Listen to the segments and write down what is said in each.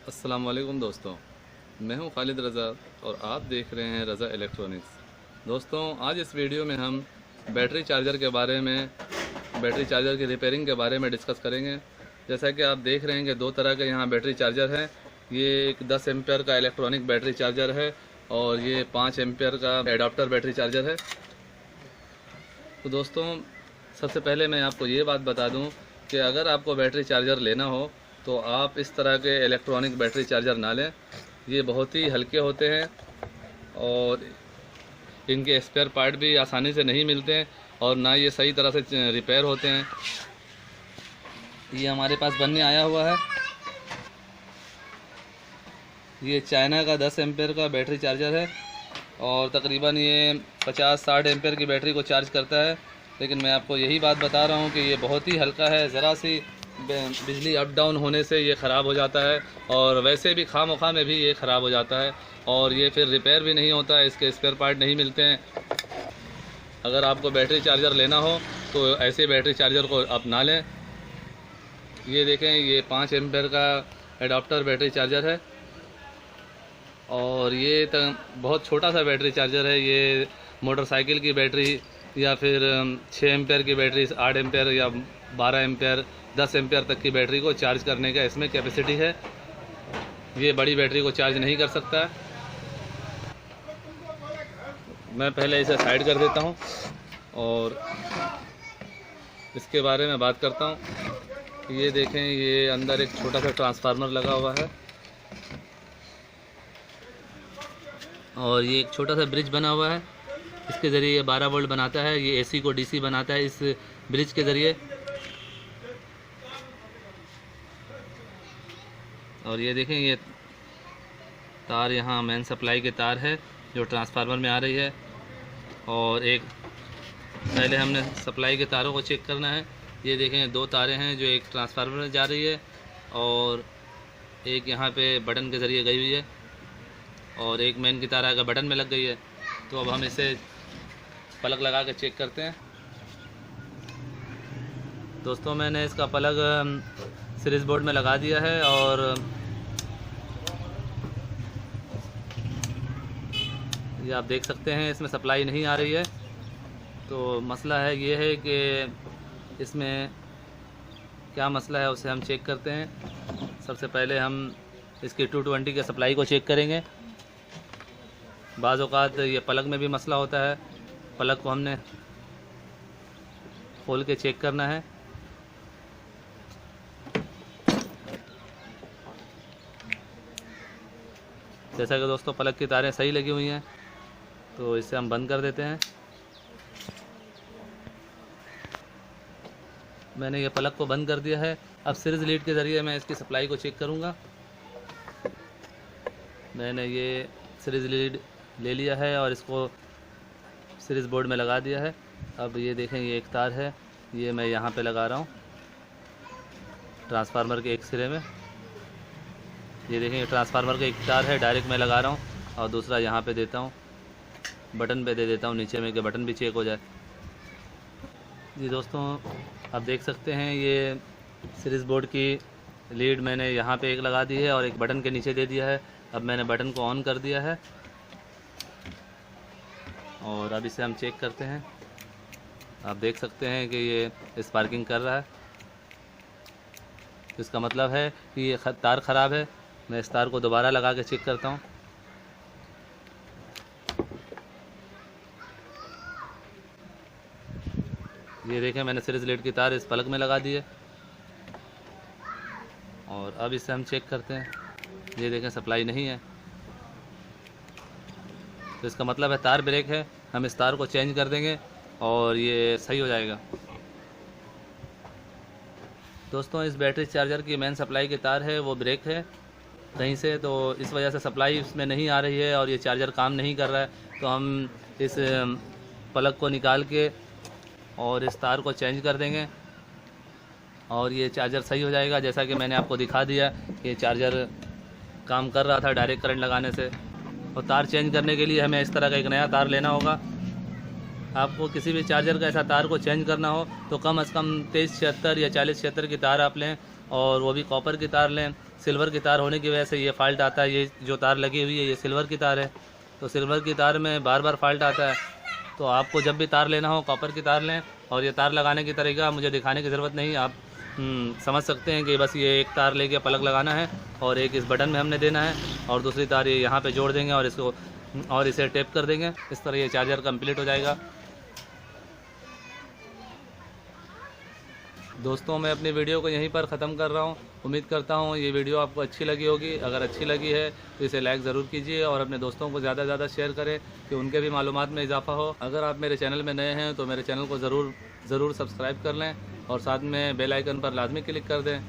अस्सलाम वालेकुम दोस्तों, मैं हूं खालिद रज़ा और आप देख रहे हैं रज़ा इलेक्ट्रॉनिक्स। दोस्तों, आज इस वीडियो में हम बैटरी चार्जर के बारे में, बैटरी चार्जर की रिपेयरिंग के बारे में डिस्कस करेंगे। जैसा कि आप देख रहे हैं कि दो तरह के यहाँ बैटरी चार्जर हैं। ये एक 10 एम्पेयर का इलेक्ट्रॉनिक बैटरी चार्जर है और ये 5 एम्पेयर का एडाप्टर बैटरी चार्जर है। तो दोस्तों, सबसे पहले मैं आपको ये बात बता दूं कि अगर आपको बैटरी चार्जर लेना हो तो आप इस तरह के इलेक्ट्रॉनिक बैटरी चार्जर ना लें। ये बहुत ही हल्के होते हैं और इनके स्पेयर पार्ट भी आसानी से नहीं मिलते हैं और ना ये सही तरह से रिपेयर होते हैं। ये हमारे पास बनने आया हुआ है। ये चाइना का 10 एम्पेयर का बैटरी चार्जर है और तकरीबन ये 50-60 एम्पेयर की बैटरी को चार्ज करता है। लेकिन मैं आपको यही बात बता रहा हूँ कि ये बहुत ही हल्का है। ज़रा सी बिजली अप डाउन होने से ये ख़राब हो जाता है और वैसे भी खामोखा में भी ये ख़राब हो जाता है और ये फिर रिपेयर भी नहीं होता है, इसके स्पेयर पार्ट नहीं मिलते हैं। अगर आपको बैटरी चार्जर लेना हो तो ऐसे बैटरी चार्जर को आप ना लें। ये देखें, ये 5 एम्पेयर का एडाप्टर बैटरी चार्जर है और ये बहुत छोटा सा बैटरी चार्जर है। ये मोटरसाइकिल की बैटरी या फिर 6 एम्पेयर की बैटरी, 8 एम्पेयर या 12 एम्पेयर, 10 एम्पेयर तक की बैटरी को चार्ज करने का इसमें कैपेसिटी है। ये बड़ी बैटरी को चार्ज नहीं कर सकता। मैं पहले इसे साइड कर देता हूँ और इसके बारे में बात करता हूँ। ये देखें, ये अंदर एक छोटा सा ट्रांसफार्मर लगा हुआ है और ये एक छोटा सा ब्रिज बना हुआ है। इसके ज़रिए ये 12 वोल्ट बनाता है। ये एसी को डीसी बनाता है इस ब्रिज के ज़रिए। और ये देखें, ये तार यहाँ मेन सप्लाई के तार है जो ट्रांसफार्मर में आ रही है। और एक पहले हमने सप्लाई के तारों को चेक करना है। ये देखें, 2 तारें हैं जो एक ट्रांसफार्मर में जा रही है और एक यहाँ पे बटन के ज़रिए गई हुई है और एक मेन की तार आकर बटन में लग गई है। तो अब हम इसे प्लग लगा के चेक करते हैं। दोस्तों, मैंने इसका प्लग सीरीज़ बोर्ड में लगा दिया है और ये आप देख सकते हैं इसमें सप्लाई नहीं आ रही है। तो मसला है ये है कि इसमें क्या मसला है उसे हम चेक करते हैं। सबसे पहले हम इसकी 220 के सप्लाई को चेक करेंगे। बाज़ औक़ात ये प्लग में भी मसला होता है। प्लग को हमने खोल के चेक करना है। जैसा कि दोस्तों प्लग की तारें सही लगी हुई हैं तो इसे हम बंद कर देते हैं। मैंने ये प्लग को बंद कर दिया है। अब सीरीज़ लीड के ज़रिए मैं इसकी सप्लाई को चेक करूँगा। मैंने ये सीरीज़ लीड ले लिया है और इसको सीरीज़ बोर्ड में लगा दिया है। अब ये देखें, ये एक तार है, ये मैं यहाँ पे लगा रहा हूँ ट्रांसफार्मर के एक सिरे में। ये देखें, ये ट्रांसफार्मर का एक तार है, डायरेक्ट मैं लगा रहा हूँ और दूसरा यहाँ पे देता हूँ, बटन पे दे देता हूँ नीचे में कि बटन भी चेक हो जाए। जी दोस्तों, आप देख सकते हैं ये सीरीज़ बोर्ड की लीड मैंने यहाँ पे एक लगा दी है और एक बटन के नीचे दे दिया है। अब मैंने बटन को ऑन कर दिया है और अब इसे हम चेक करते हैं। आप देख सकते हैं कि ये स्पार्किंग कर रहा है। इसका मतलब है कि ये तार ख़राब है। मैं इस तार को दोबारा लगा के चेक करता हूँ। ये देखें, मैंने सीरीज़ लीड की तार इस प्लग में लगा दी है और अब इसे हम चेक करते हैं। ये देखें, सप्लाई नहीं है तो इसका मतलब है तार ब्रेक है। हम इस तार को चेंज कर देंगे और ये सही हो जाएगा। दोस्तों, इस बैटरी चार्जर की मेन सप्लाई की तार है वो ब्रेक है कहीं से, तो इस वजह से सप्लाई इसमें नहीं आ रही है और ये चार्जर काम नहीं कर रहा है। तो हम इस प्लग को निकाल के और इस तार को चेंज कर देंगे और ये चार्जर सही हो जाएगा। जैसा कि मैंने आपको दिखा दिया कि ये चार्जर काम कर रहा था डायरेक्ट करंट लगाने से। और तार चेंज करने के लिए हमें इस तरह का एक नया तार लेना होगा। आपको किसी भी चार्जर का ऐसा तार को चेंज करना हो तो कम से कम 2376 या 4076 की तार आप लें और वो भी कॉपर की तार लें। सिल्वर की तार होने की वजह से ये फॉल्ट आता है। ये जो तार लगी हुई है ये सिल्वर की तार है, तो सिल्वर की तार में बार बार फॉल्ट आता है। तो आपको जब भी तार लेना हो कॉपर की तार लें। और ये तार लगाने की तरीका मुझे दिखाने की ज़रूरत नहीं, आप समझ सकते हैं कि बस ये एक तार लेके प्लग लगाना है और एक इस बटन में हमने देना है और दूसरी तार ये यहाँ पे जोड़ देंगे और इसको और इसे टेप कर देंगे। इस तरह ये चार्जर कंप्लीट हो जाएगा। दोस्तों मैं अपनी वीडियो को यहीं पर ख़त्म कर रहा हूँ। उम्मीद करता हूँ ये वीडियो आपको अच्छी लगी होगी। अगर अच्छी लगी है तो इसे लाइक ज़रूर कीजिए और अपने दोस्तों को ज़्यादा से ज़्यादा शेयर करें कि उनके भी मालूमात में इजाफा हो। अगर आप मेरे चैनल में नए हैं तो मेरे चैनल को ज़रूर सब्सक्राइब कर लें और साथ में बेल आइकन पर लाजमी क्लिक कर दें।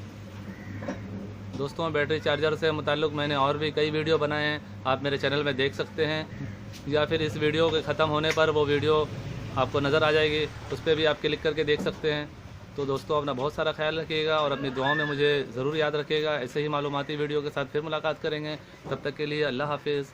दोस्तों बैटरी चार्जर से मुताल्लिक़ मैंने और भी कई वीडियो बनाए हैं, आप मेरे चैनल में देख सकते हैं या फिर इस वीडियो के ख़त्म होने पर वो वीडियो आपको नज़र आ जाएगी, उस पर भी आप क्लिक करके देख सकते हैं। तो दोस्तों अपना बहुत सारा ख्याल रखिएगा और अपनी दुआओं में मुझे ज़रूर याद रखिएगा। ऐसे ही मालूमाती वीडियो के साथ फिर मुलाकात करेंगे, तब तक के लिए अल्लाह हाफिज़।